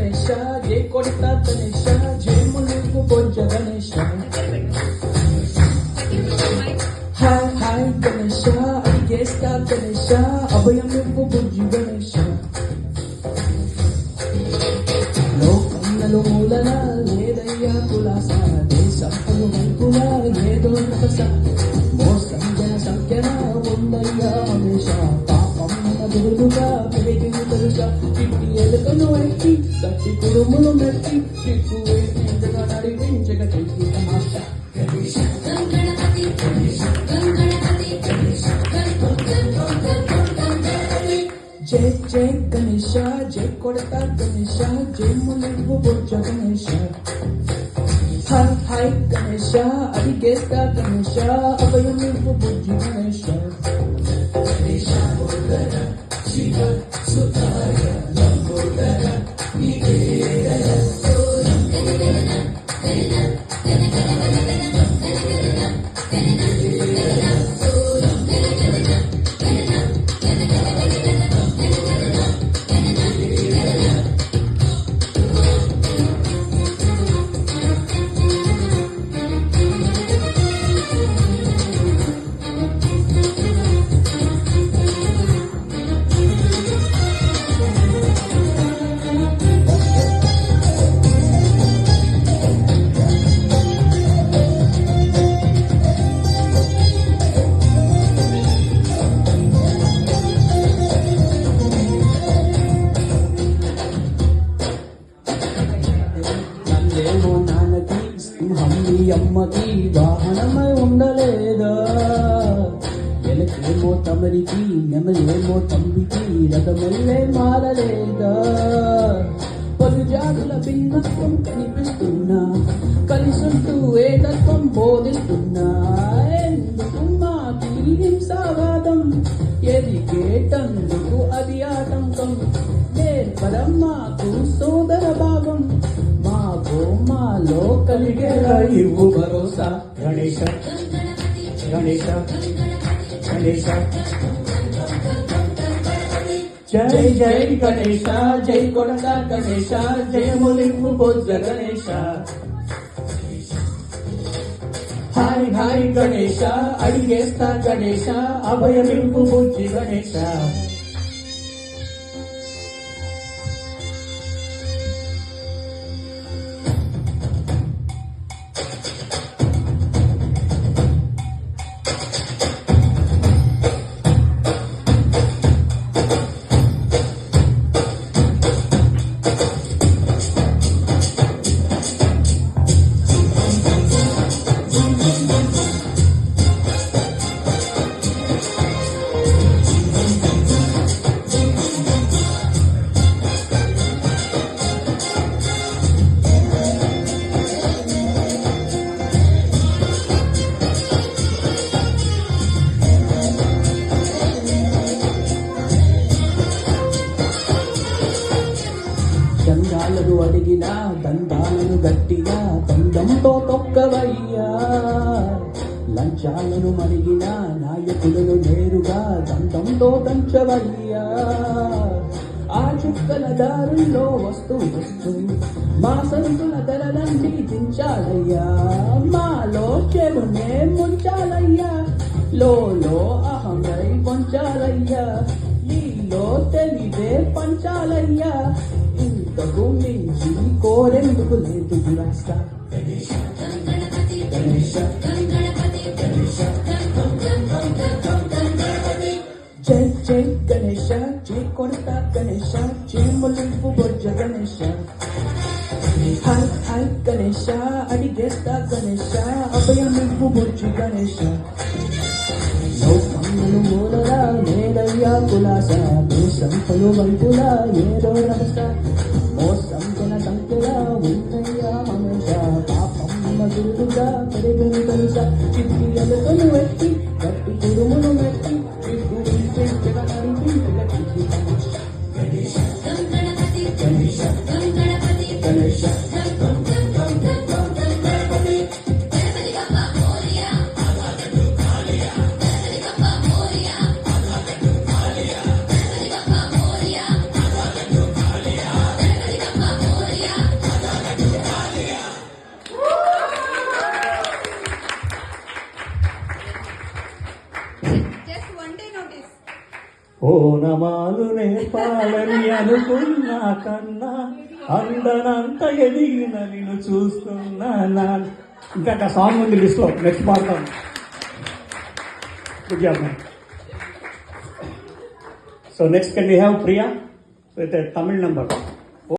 గణేశ జై కొడత గణేశ జై ములుగు బొజ్జ Ganesha hi hi Ganesha అడిగేస్తా Ganesha అభయం ఇవ్వు బుజ్జి గణేశ లోకన్నలు మూలన లేదయ్యా కులాస దేశంలో వైపుల ఏదో రకస మోసం జన సంఖ్యన ఉందయ్యా హమేష పాపం దుర్లుగా పెరిగిన తెలుసా చిట్టి ఎలుకను ఎక్కి గట్టి కుడుములు మెట్టి చిక్కు వేసించగా నడిపించక చెట్టి తమాష జై జై గణేశ జై కొడత గణేశ జై ములుగు బొజ్జ గణేశ హాయ్ హాయ్ గణేశ అడిగేస్తా గణేశ అభయం ఇవ్వు బుజ్జి గణేశ గణేశ బోధన శివ సుతాయ లంబోదర అమ్మకి వాహనమై ఉండలేదా ఎలకేమో తమరికి నెమలేమో తంబికి రథమల్లే మారలేదా పలు జాతుల భిన్నత్వం కనిపిస్తున్నా కలిసుంటూ ఏకత్వం బోధిస్తున్నా ఎందుకు మాకి హింసావాదం ఎదిగేటందుకు అది ఆటంకం నేర్పడం మాకు సోదర భావం మాలో కలిగేలా ఇవ్వు భరోసా గణేశ గణేశ గణేశ జై జై గణేశ జై కొడత గణేశ జయ ములింపు బొజ్జ గణేశ హాయ్ హాయ్ గణేశ అడిగేస్తా గణేశ అభయమింపు బుజ్జి గణేశ దండాలను అడిగినా దండాలను గట్టిగా దండంతో తొక్కవయ్యా లంచాలను మరిగిన నాయకులను నేరుగా దండంతో దంచవయ్యా ఆ చుక్కల దారుల్లో వస్తూ మా సరుకుల ధరలన్నీ దించాలయ్యా మాలో చెరునే ముంచాలయ్యా లో అహమై పొంచాలయ్యా నీలో తెలివే పంచాలయ్యా ఇంతకు మించి కోరెందుకు లేదు రాష్ట్ర గణేశ గణేశ గణేశ జై జై గణేశ జై కొడత గణేశ జై ములింపు బొజ్జ గణేశ హాయ్ హాయ్ గణేశ అడిగేస్తా గణేశ అభయమివ్వు బుజ్జి గణేశ లోకములు మూలరా నేలయ్యా కులాస దేశంపలు వైపులా ఏదో రహస మోసం జన సంఖ్యలా ఉందయ్యా హమేష పాపం మధురుగా పెరిగిన తెలుసా చిట్టి ఎలుకను వెట్టి గట్టి కురుములు మెట్టి చిక్కు వినిపించగా నడిపించగా చిట్టి గణేశ గణేశ గణేశ ఓనమాలు నేర్పాలని అనుకున్నా కన్నా అందనంత ఎదిగిన నిన్ను చూస్తున్నా నా. ఇంకా సాంగ్ ఉంది లిస్ట్లో, నెక్స్ట్ పాడతాను. Good job ma'am. So next can we have Priya with a Tamil number.